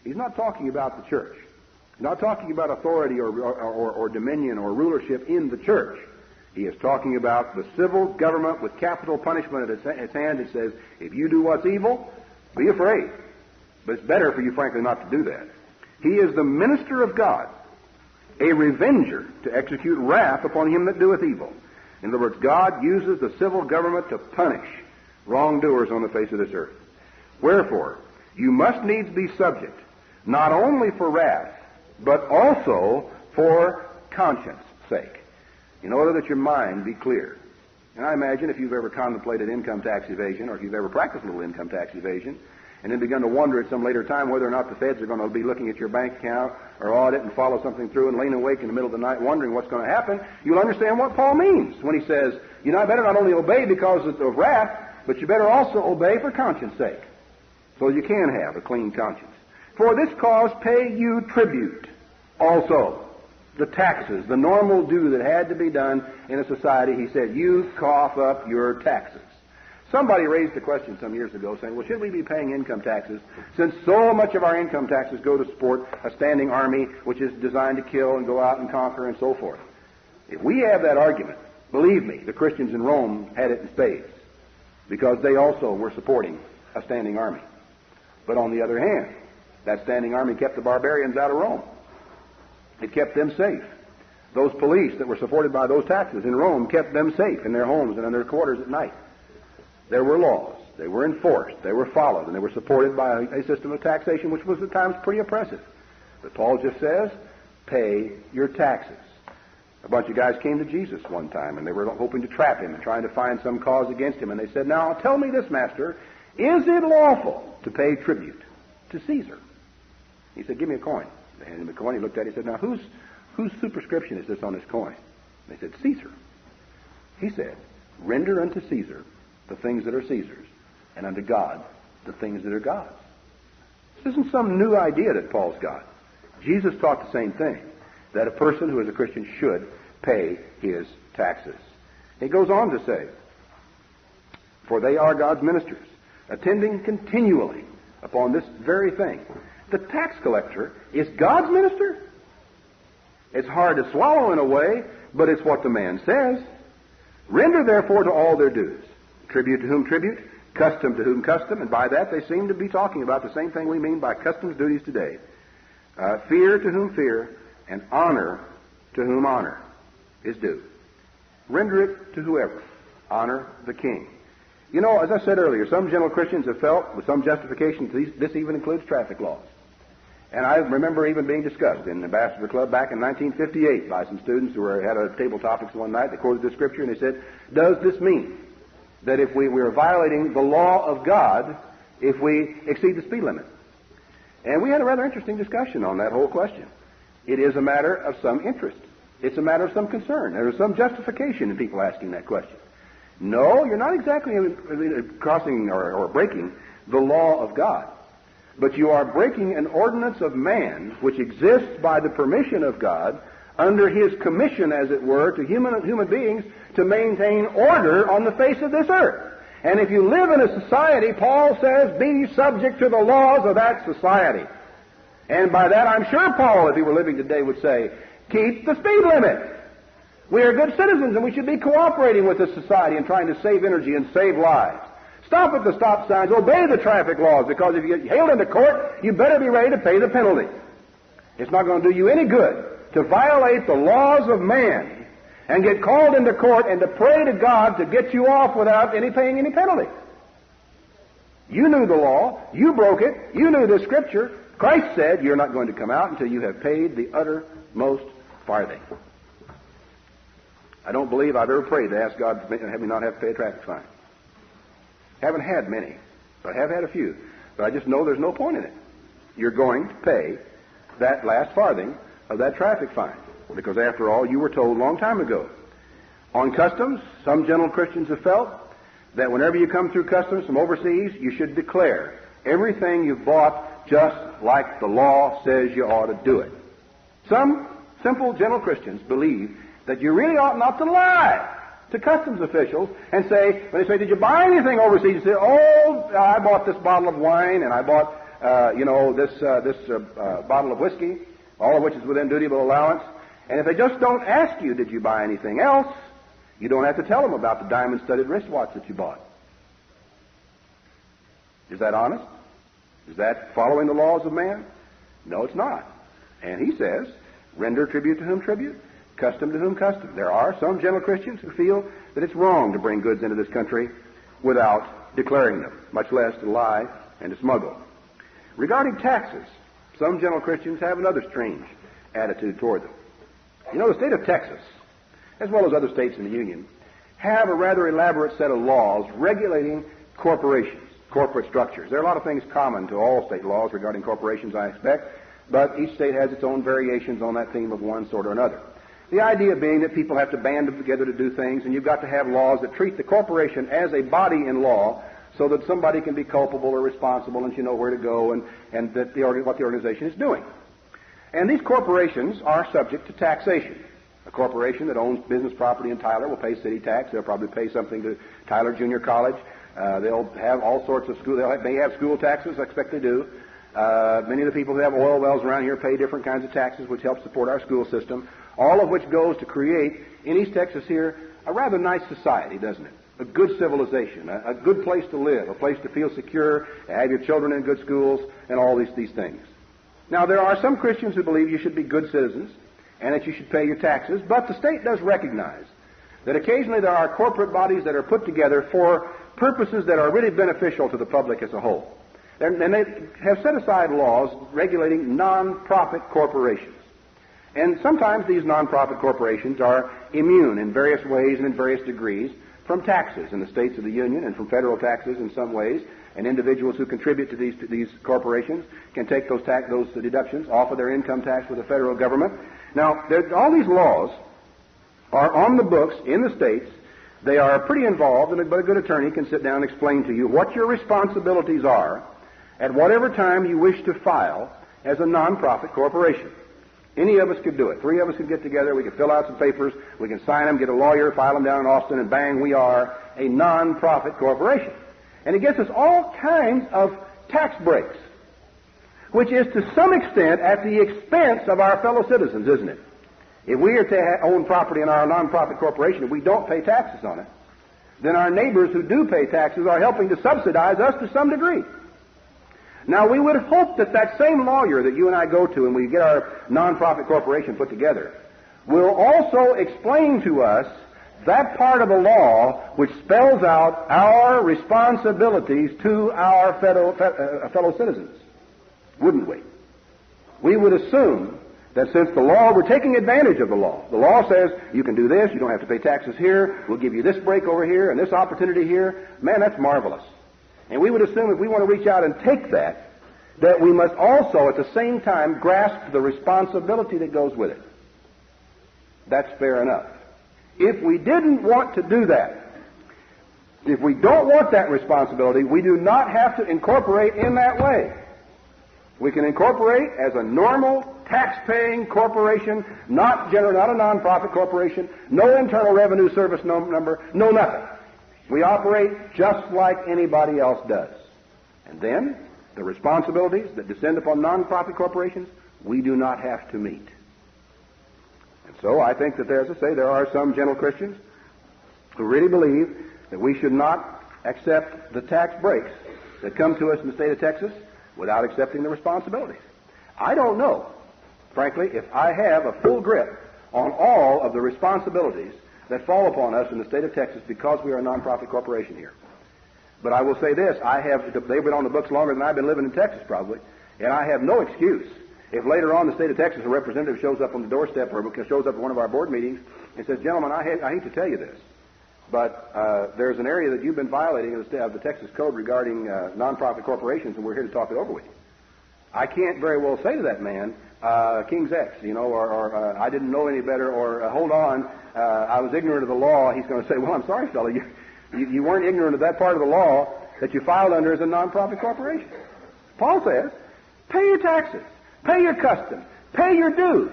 He's not talking about the church. He's not talking about authority or dominion or rulership in the church. He is talking about the civil government with capital punishment at its hand. It says, if you do what's evil, be afraid. But it's better for you, frankly, not to do that. He is the minister of God, a revenger to execute wrath upon him that doeth evil. In other words, God uses the civil government to punish wrongdoers on the face of this earth. Wherefore, you must needs be subject, not only for wrath, but also for conscience sake, in order that your mind be clear. And I imagine if you've ever contemplated income tax evasion, or if you've ever practiced a little income tax evasion, and then begun to wonder at some later time whether or not the feds are going to be looking at your bank account or audit and follow something through and laying awake in the middle of the night wondering what's going to happen, you'll understand what Paul means when he says, you know, I better not only obey because of wrath, but you better also obey for conscience sake, so you can have a clean conscience. For this cause pay you tribute also. The taxes, the normal due that had to be done in a society, he said, you cough up your taxes. Somebody raised the question some years ago saying, well, should we be paying income taxes since so much of our income taxes go to support a standing army which is designed to kill and go out and conquer and so forth? If we have that argument, believe me, the Christians in Rome had it in spades because they also were supporting a standing army. But on the other hand, that standing army kept the barbarians out of Rome. It kept them safe. Those police that were supported by those taxes in Rome kept them safe in their homes and in their quarters at night. There were laws. They were enforced. They were followed. And they were supported by a system of taxation which was at times pretty oppressive. But Paul just says, pay your taxes. A bunch of guys came to Jesus one time, and they were hoping to trap him and trying to find some cause against him. And they said, now, tell me this, Master. Is it lawful to pay tribute to Caesar? He said, give me a coin. They handed him a coin. He looked at it. He said, now, whose superscription is this on this coin? They said, Caesar. He said, render unto Caesar the things that are Caesar's, and unto God the things that are God's. This isn't some new idea that Paul's got. Jesus taught the same thing, that a person who is a Christian should pay his taxes. He goes on to say, for they are God's ministers, attending continually upon this very thing. The tax collector is God's minister? It's hard to swallow in a way, but it's what the man says. Render therefore to all their dues. Tribute to whom tribute, custom to whom custom, and by that they seem to be talking about the same thing we mean by customs duties today. Fear to whom fear, and honor to whom honor is due. Render it to whoever. Honor the king. You know, as I said earlier, some gentle Christians have felt, with some justification, this even includes traffic laws. And I remember even being discussed in the Ambassador Club back in 1958 by some students who had a table topics one night. They quoted the scripture and they said, does this mean that if we are violating the law of God if we exceed the speed limit? And we had a rather interesting discussion on that whole question. It is a matter of some interest. It's a matter of some concern. There is some justification in people asking that question. No, you're not exactly crossing or breaking the law of God. But you are breaking an ordinance of man which exists by the permission of God under his commission, as it were, to human beings to maintain order on the face of this earth. And if you live in a society, Paul says, be subject to the laws of that society. And by that, I'm sure Paul, if he were living today, would say, keep the speed limit. We are good citizens, and we should be cooperating with this society and trying to save energy and save lives. Stop at the stop signs, obey the traffic laws, because if you get hailed into court, you better be ready to pay the penalty. It's not going to do you any good to violate the laws of man and get called into court and to pray to God to get you off without paying any penalty. You knew the law, you broke it, you knew the scripture. Christ said you're not going to come out until you have paid the uttermost farthing. I don't believe I've ever prayed to ask God to have me not have to pay a traffic fine. Haven't had many, but I have had a few. But I just know there's no point in it. You're going to pay that last farthing of that traffic fine, because after all, you were told a long time ago. On customs, some gentle Christians have felt that whenever you come through customs from overseas, you should declare everything you've bought just like the law says you ought to do it. Some simple, gentle Christians believe that you really ought not to lie to customs officials and say, when they say, did you buy anything overseas? You say, oh, I bought this bottle of wine and I bought, this bottle of whiskey, all of which is within dutiable allowance. And if they just don't ask you, did you buy anything else, you don't have to tell them about the diamond-studded wristwatch that you bought. Is that honest? Is that following the laws of man? No, it's not. And he says, render tribute to whom tribute, custom to whom custom. There are some gentle Christians who feel that it's wrong to bring goods into this country without declaring them, much less to lie and to smuggle. Regarding taxes, some gentle Christians have another strange attitude toward them. You know, the state of Texas, as well as other states in the Union, have a rather elaborate set of laws regulating corporations, corporate structures. There are a lot of things common to all state laws regarding corporations, I expect, but each state has its own variations on that theme of one sort or another. The idea being that people have to band together to do things, and you've got to have laws that treat the corporation as a body in law so that somebody can be culpable or responsible and you know where to go and that what the organization is doing. And these corporations are subject to taxation. A corporation that owns business property in Tyler will pay city tax. They'll probably pay something to Tyler Junior College. They'll have all sorts of school. They may have school taxes. I expect they do. Many of the people who have oil wells around here pay different kinds of taxes, which help support our school system. All of which goes to create, in East Texas here, a rather nice society, doesn't it? A good civilization, a good place to live, a place to feel secure, to have your children in good schools, and all these things. Now, there are some Christians who believe you should be good citizens and that you should pay your taxes, but the state does recognize that occasionally there are corporate bodies that are put together for purposes that are really beneficial to the public as a whole. And they have set aside laws regulating non-profit corporations. And sometimes these non-profit corporations are immune in various ways and in various degrees from taxes in the states of the Union and from federal taxes in some ways. And individuals who contribute to these corporations can take those deductions off of their income tax with the federal government. Now, all these laws are on the books in the states They are pretty involved, but a good attorney can sit down and explain to you what your responsibilities are at whatever time you wish to file as a non-profit corporation. Any of us could do it. 3 of us could get together. We could fill out some papers. We can sign them, get a lawyer, file them down in Austin, and bang, we are a non-profit corporation. And it gets us all kinds of tax breaks, which is to some extent at the expense of our fellow citizens, isn't it? If we are to own property in our non-profit corporation, if we don't pay taxes on it, then our neighbors who do pay taxes are helping to subsidize us to some degree. Now, we would hope that that same lawyer that you and I go to and we get our non-profit corporation put together will also explain to us that part of the law which spells out our responsibilities to our fellow citizens, wouldn't we? We would assume that since the law, we're taking advantage of the law says you can do this, you don't have to pay taxes here, we'll give you this break over here and this opportunity here. Man, that's marvelous. And we would assume if we want to reach out and take that we must also at the same time grasp the responsibility that goes with it. That's fair enough. If we didn't want to do that, if we don't want that responsibility, we do not have to incorporate in that way. We can incorporate as a normal tax-paying corporation, not a non-profit corporation, no internal revenue service number, no nothing. We operate just like anybody else does. And then, the responsibilities that descend upon non-profit corporations, we do not have to meet. And so I think that, as I say, there are some gentle Christians who really believe that we should not accept the tax breaks that come to us in the state of Texas without accepting the responsibilities. I don't know, frankly, if I have a full grip on all of the responsibilities that fall upon us in the state of Texas because we are a non-profit corporation here. But I will say this, they've been on the books longer than I've been living in Texas probably, and I have no excuse if later on the state of Texas a representative shows up on the doorstep or shows up at one of our board meetings and says, gentlemen, I hate to tell you this, but there's an area that you've been violating of the Texas Code regarding non-profit corporations, and we're here to talk it over with you. I can't very well say to that man, King's X, or I didn't know any better, or hold on, I was ignorant of the law. He's going to say, well, I'm sorry, fella, you weren't ignorant of that part of the law that you filed under as a non-profit corporation. Paul says, pay your taxes, pay your customs, pay your dues.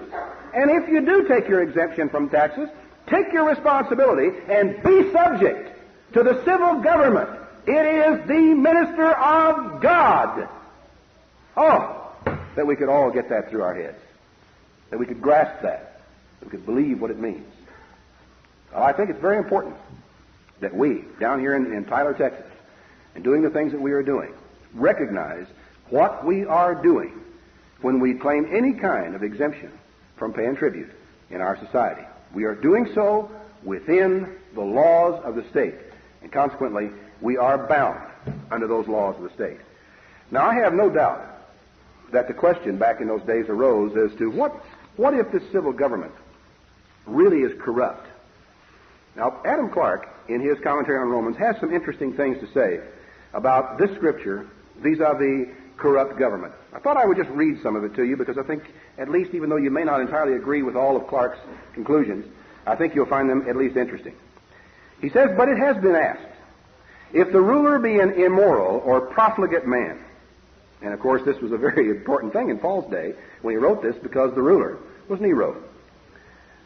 And if you do take your exemption from taxes, take your responsibility and be subject to the civil government. It is the minister of God. Oh, that we could all get that through our heads, that we could grasp that we could believe what it means. Well, I think it's very important that we, down here in Tyler, Texas, and doing the things that we are doing, recognize what we are doing when we claim any kind of exemption from paying tribute in our society. We are doing so within the laws of the state, and consequently, we are bound under those laws of the state. Now, I have no doubt that the question back in those days arose as to what if this civil government really is corrupt? Now, Adam Clark, in his commentary on Romans, has some interesting things to say about this scripture vis-a-vis corrupt government. I thought I would just read some of it to you because I think, at least even though you may not entirely agree with all of Clark's conclusions, I think you'll find them at least interesting. He says, but it has been asked, if the ruler be an immoral or profligate man, and of course this was a very important thing in Paul's day when he wrote this because the ruler was Nero,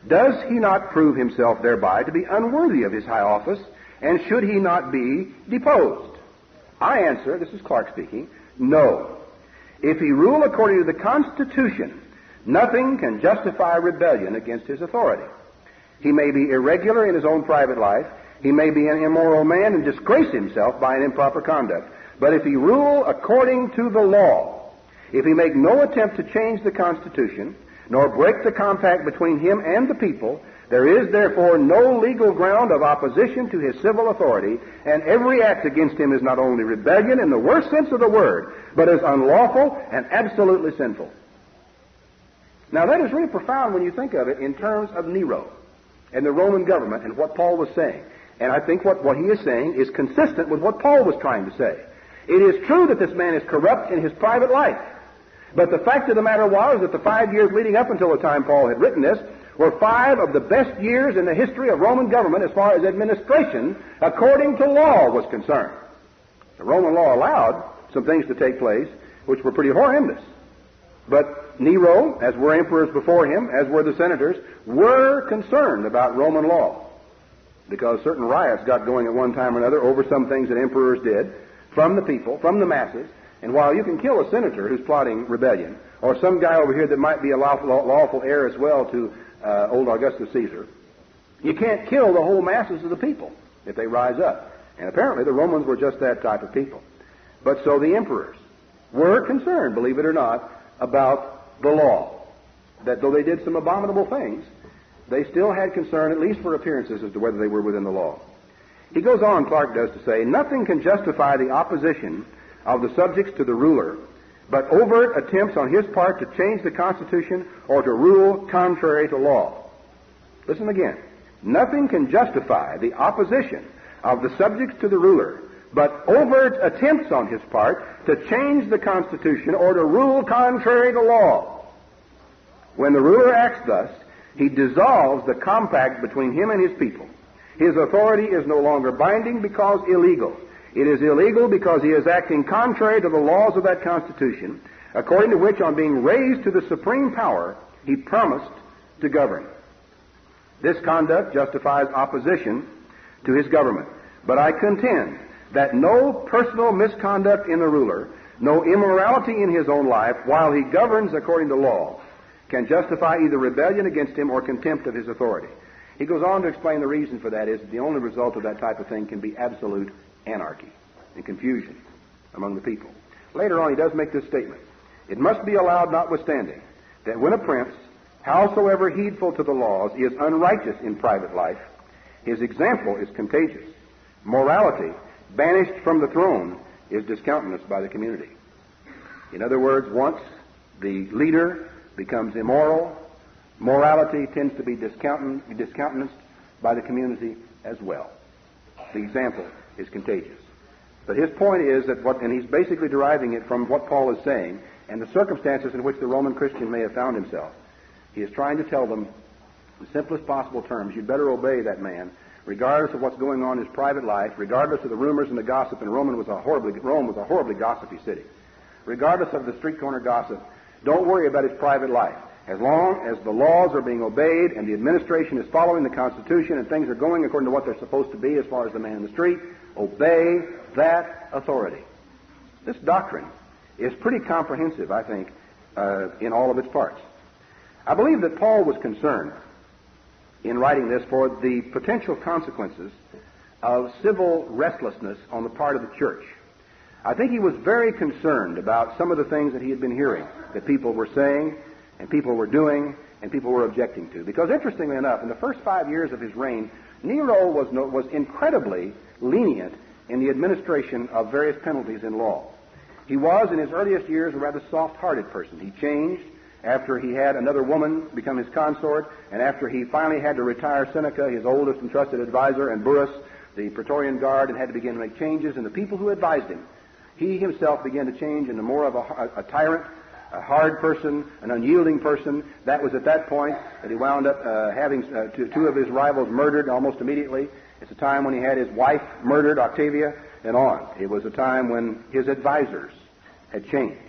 does he not prove himself thereby to be unworthy of his high office, and should he not be deposed? I answer, this is Clark speaking, no. If he rule according to the Constitution, nothing can justify rebellion against his authority. He may be irregular in his own private life. He may be an immoral man and disgrace himself by an improper conduct. But if he rule according to the law, if he make no attempt to change the Constitution, nor break the compact between him and the people, there is therefore no legal ground of opposition to his civil authority, and every act against him is not only rebellion in the worst sense of the word, but is unlawful and absolutely sinful. Now that is really profound when you think of it in terms of Nero and the Roman government and what Paul was saying. And I think what he is saying is consistent with what Paul was trying to say. It is true that this man is corrupt in his private life. But the fact of the matter was that the 5 years leading up until the time Paul had written this, were 5 of the best years in the history of Roman government as far as administration, according to law, was concerned. The Roman law allowed some things to take place which were pretty horrendous. But Nero, as were emperors before him, as were the senators, were concerned about Roman law, because certain riots got going at one time or another over some things that emperors did from the people, from the masses. And while you can kill a senator who's plotting rebellion, or some guy over here that might be a lawful heir as well to old Augustus Caesar, you can't kill the whole masses of the people if they rise up. And apparently the Romans were just that type of people. But so the emperors were concerned, believe it or not, about the law. That though they did some abominable things, they still had concern, at least for appearances, as to whether they were within the law. He goes on, Clark does, to say, nothing can justify the opposition of the subjects to the ruler, but overt attempts on his part to change the Constitution or to rule contrary to law. Listen again. Nothing can justify the opposition of the subjects to the ruler, but overt attempts on his part to change the Constitution or to rule contrary to law. When the ruler acts thus, he dissolves the compact between him and his people. His authority is no longer binding because illegal. It is illegal because he is acting contrary to the laws of that Constitution, according to which, on being raised to the supreme power, he promised to govern. This conduct justifies opposition to his government. But I contend that no personal misconduct in the ruler, no immorality in his own life, while he governs according to law, can justify either rebellion against him or contempt of his authority. He goes on to explain the reason for that is that the only result of that type of thing can be absolute anarchy and confusion among the people. Later on, he does make this statement. It must be allowed, notwithstanding, that when a prince, howsoever heedful to the laws, is unrighteous in private life, his example is contagious. Morality, banished from the throne, is discountenanced by the community. In other words, once the leader becomes immoral, morality tends to be discountenanced by the community as well. The example is contagious. But his point is that and he's basically deriving it from what Paul is saying and the circumstances in which the Roman Christian may have found himself. He is trying to tell them, in the simplest possible terms, you'd better obey that man, regardless of what's going on in his private life, regardless of the rumors and the gossip, and Rome was a horribly gossipy city. Regardless of the street corner gossip, don't worry about his private life. As long as the laws are being obeyed and the administration is following the Constitution and things are going according to what they're supposed to be as far as the man in the street, obey that authority. This doctrine is pretty comprehensive, I think, in all of its parts. I believe that Paul was concerned in writing this for the potential consequences of civil restlessness on the part of the church. I think he was very concerned about some of the things that he had been hearing that people were saying and people were doing and people were objecting to. Because interestingly enough, in the first 5 years of his reign, Nero was incredibly lenient in the administration of various penalties in law. He was, in his earliest years, a rather soft-hearted person. He changed after he had another woman become his consort, and after he finally had to retire Seneca, his oldest and trusted advisor, and Burrus, the Praetorian Guard, and had to begin to make changes. And the people who advised him, he himself began to change into more of a tyrant, a hard person, an unyielding person. That was at that point that he wound up having two of his rivals murdered almost immediately. It's a time when he had his wife murdered, Octavia, and on. It was a time when his advisors had changed.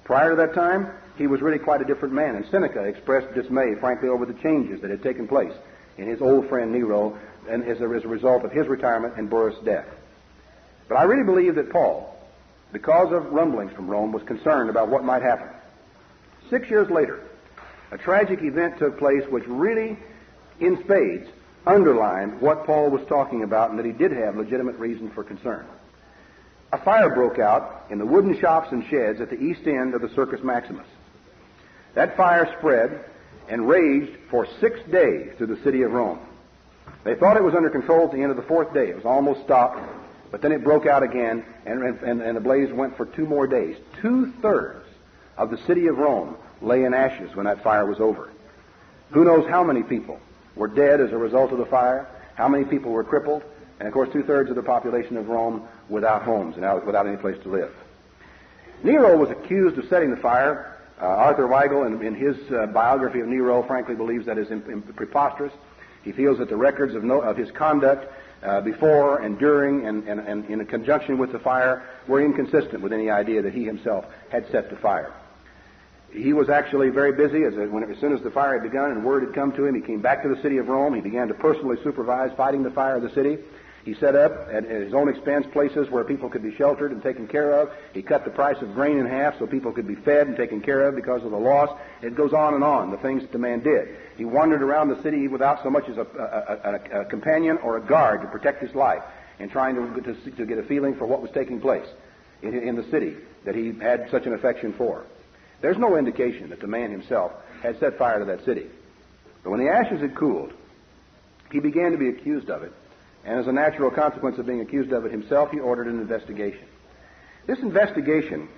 Prior to that time, he was really quite a different man, and Seneca expressed dismay, frankly, over the changes that had taken place in his old friend Nero, and as a result of his retirement and Burrus' death. But I really believe that Paul, because of rumblings from Rome, was concerned about what might happen. 6 years later, a tragic event took place which really, in spades, underlined what Paul was talking about and that he did have legitimate reason for concern. A fire broke out in the wooden shops and sheds at the east end of the Circus Maximus. That fire spread and raged for 6 days through the city of Rome. They thought it was under control at the end of the 4th day. It was almost stopped, but then it broke out again, and the blaze went for 2 more days. 2/3 of the city of Rome lay in ashes when that fire was over. Who knows how many people were dead as a result of the fire, how many people were crippled, and of course 2/3 of the population of Rome without homes and without any place to live. Nero was accused of setting the fire Arthur Weigel, in his biography of Nero, frankly believes that is preposterous. He feels that the records of his conduct before and during and in conjunction with the fire were inconsistent with any idea that he himself had set the fire. He was actually very busy as soon as the fire had begun and word had come to him. He came back to the city of Rome. He began to personally supervise fighting the fire of the city. He set up at his own expense places where people could be sheltered and taken care of. He cut the price of grain in half so people could be fed and taken care of because of the loss. It goes on, the things that the man did. He wandered around the city without so much as a companion or a guard to protect his life, and trying to get a feeling for what was taking place in the city that he had such an affection for. There's no indication that the man himself had set fire to that city. But when the ashes had cooled, he began to be accused of it. And as a natural consequence of being accused of it himself, he ordered an investigation. This investigation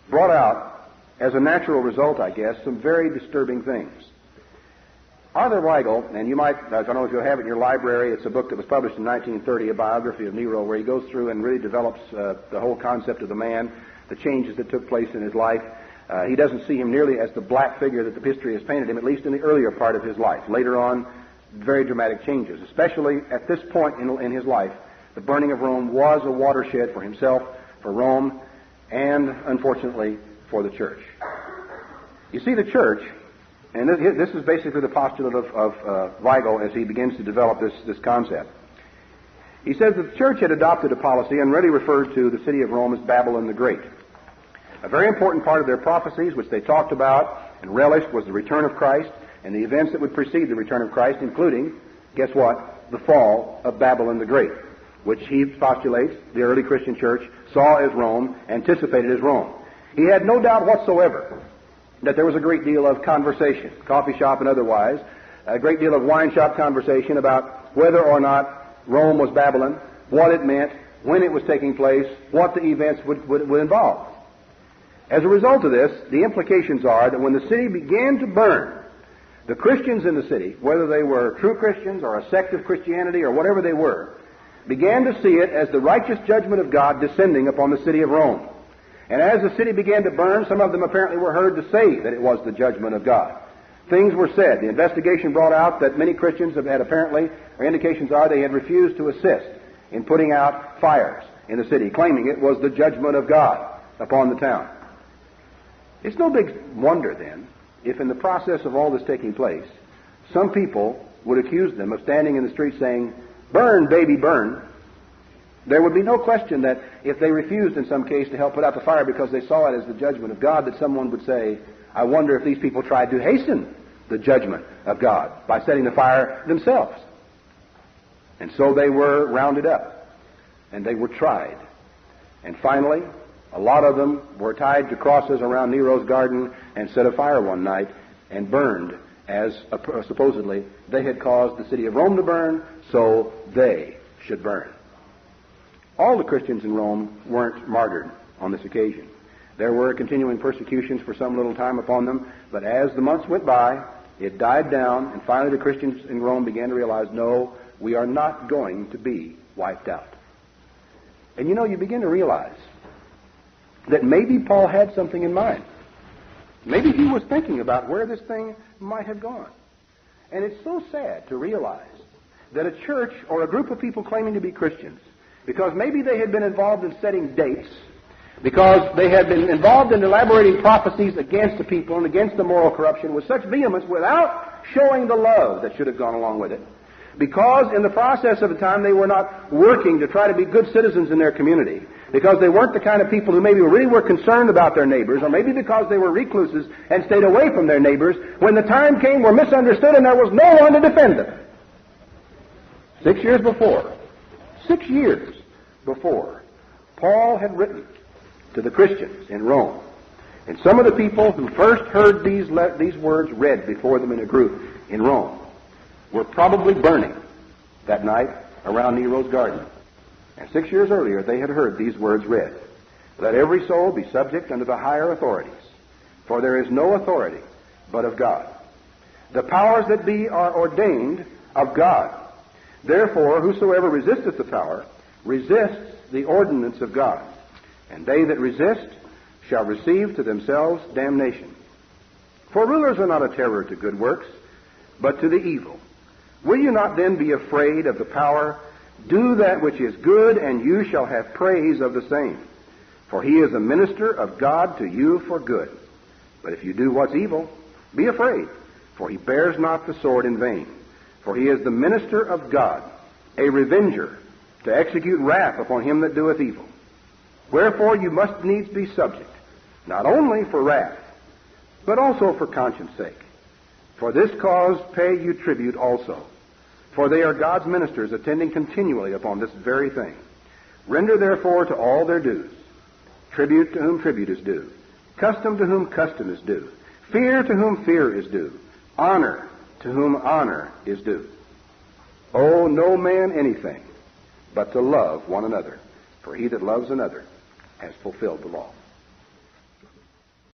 brought out, as a natural result, I guess, some very disturbing things. Arthur Weigel, and you might, I don't know if you'll have it in your library, it's a book that was published in 1930, a biography of Nero, where he goes through and really develops the whole concept of the man, the changes that took place in his life. He doesn't see him nearly as the black figure that the history has painted him, at least in the earlier part of his life. Later on, very dramatic changes, especially at this point in his life. The burning of Rome was a watershed for himself, for Rome, and, unfortunately, for the church. You see, the church, and this is basically the postulate of Weigel as he begins to develop this concept. He says that the church had adopted a policy and really referred to the city of Rome as Babylon the Great. A very important part of their prophecies, which they talked about and relished, was the return of Christ and the events that would precede the return of Christ, including, guess what, the fall of Babylon the Great, which he postulates the early Christian church saw as Rome, anticipated as Rome. He had no doubt whatsoever that there was a great deal of conversation, coffee shop and otherwise, a great deal of wine shop conversation about whether or not Rome was Babylon, what it meant, when it was taking place, what the events would involve. As a result of this, the implications are that when the city began to burn, the Christians in the city, whether they were true Christians or a sect of Christianity or whatever they were, began to see it as the righteous judgment of God descending upon the city of Rome. And as the city began to burn, some of them apparently were heard to say that it was the judgment of God. Things were said. The investigation brought out that many Christians had apparently, or indications are, they had refused to assist in putting out fires in the city, claiming it was the judgment of God upon the town. It's no big wonder, then, if in the process of all this taking place, some people would accuse them of standing in the street saying, "Burn, baby, burn." There would be no question that if they refused in some case to help put out the fire because they saw it as the judgment of God, that someone would say, "I wonder if these people tried to hasten the judgment of God by setting the fire themselves." And so they were rounded up, and they were tried. And finally, a lot of them were tied to crosses around Nero's garden and set afire one night and burned as supposedly they had caused the city of Rome to burn, so they should burn. All the Christians in Rome weren't martyred on this occasion. There were continuing persecutions for some little time upon them, but as the months went by, it died down, and finally the Christians in Rome began to realize, no, we are not going to be wiped out. And you begin to realize that maybe Paul had something in mind. Maybe he was thinking about where this thing might have gone. And it's so sad to realize that a church or a group of people claiming to be Christians, because maybe they had been involved in setting dates, because they had been involved in elaborating prophecies against the people and against the moral corruption with such vehemence without showing the love that should have gone along with it, because in the process of the time they were not working to try to be good citizens in their community, because they weren't the kind of people who maybe really were concerned about their neighbors, or maybe because they were recluses and stayed away from their neighbors, when the time came were misunderstood and there was no one to defend them. 6 years before, Paul had written to the Christians in Rome. And some of the people who first heard these words read before them in a group in Rome were probably burning that night around Nero's garden. And 6 years earlier, they had heard these words read. "Let every soul be subject unto the higher authorities, for there is no authority but of God. The powers that be are ordained of God. Therefore, whosoever resisteth the power, resists the ordinance of God. And they that resist shall receive to themselves damnation. For rulers are not a terror to good works, but to the evil. Will you not then be afraid of the power? Do that which is good, and you shall have praise of the same. For he is a minister of God to you for good. But if you do what's evil, be afraid, for he bears not the sword in vain. For he is the minister of God, a revenger, to execute wrath upon him that doeth evil. Wherefore you must needs be subject, not only for wrath, but also for conscience sake. For this cause pay you tribute also. For they are God's ministers, attending continually upon this very thing. Render therefore to all their dues. Tribute to whom tribute is due. Custom to whom custom is due. Fear to whom fear is due. Honor to whom honor is due. Owe no man anything, but to love one another. For he that loves another has fulfilled the law.